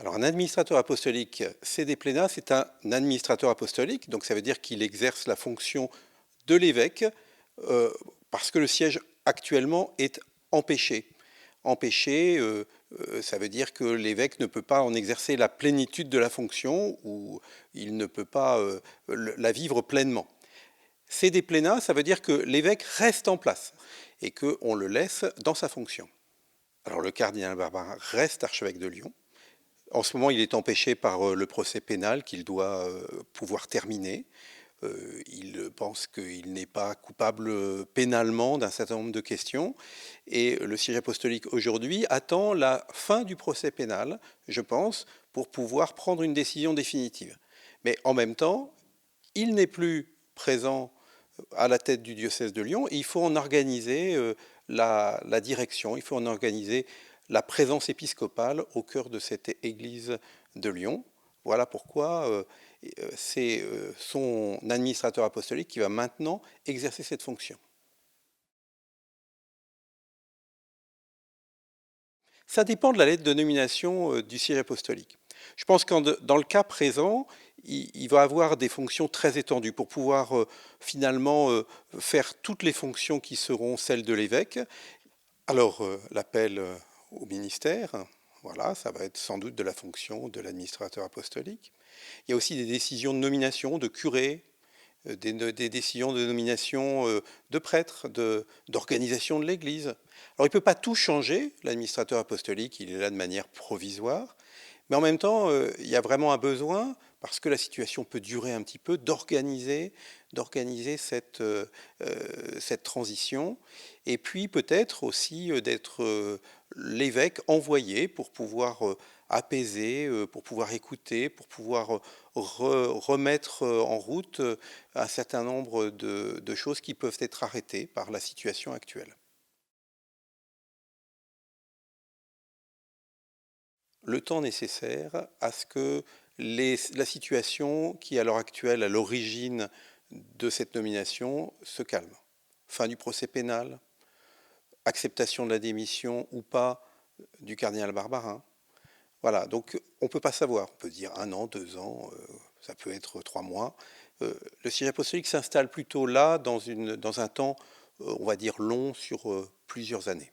Alors, un administrateur apostolique, c'est des plénats, c'est un administrateur apostolique, donc ça veut dire qu'il exerce la fonction de l'évêque, euh, parce que le siège actuellement est empêché. Empêché, ça veut dire que l'évêque ne peut pas en exercer la plénitude de la fonction, ou il ne peut pas la vivre pleinement. C'est des plénats, ça veut dire que l'évêque reste en place et qu'on le laisse dans sa fonction. Alors le cardinal Barbarin reste archevêque de Lyon. En ce moment, il est empêché par le procès pénal qu'il doit pouvoir terminer. Il pense qu'il n'est pas coupable pénalement d'un certain nombre de questions. Et le siège apostolique aujourd'hui attend la fin du procès pénal, je pense, pour pouvoir prendre une décision définitive. Mais en même temps, il n'est plus présent à la tête du diocèse de Lyon. Et il faut en organiser la direction, il faut en organiser la présence épiscopale au cœur de cette église de Lyon. Voilà pourquoi c'est son administrateur apostolique qui va maintenant exercer cette fonction. Ça dépend de la lettre de nomination du siège apostolique. Je pense que dans le cas présent, il va avoir des fonctions très étendues pour pouvoir finalement faire toutes les fonctions qui seront celles de l'évêque. Alors, l'appel au ministère, voilà, ça va être sans doute de la fonction de l'administrateur apostolique. Il y a aussi des décisions de nomination de curés, des décisions de nomination de prêtres, d'organisation de l'Église. Alors il ne peut pas tout changer, l'administrateur apostolique, il est là de manière provisoire, mais en même temps, il y a vraiment un besoin, parce que la situation peut durer un petit peu, d'organiser cette transition, et puis peut-être aussi d'être l'évêque envoyé pour pouvoir apaiser, pour pouvoir écouter, pour pouvoir remettre en route un certain nombre de choses qui peuvent être arrêtées par la situation actuelle. Le temps nécessaire à ce que la situation qui est à l'heure actuelle à l'origine de cette nomination se calme. Fin du procès pénal, acceptation de la démission ou pas du cardinal Barbarin. Voilà, donc on ne peut pas savoir. On peut dire 1 an, 2 ans, ça peut être 3 mois. Le siège apostolique s'installe plutôt là dans un temps, on va dire long, sur plusieurs années.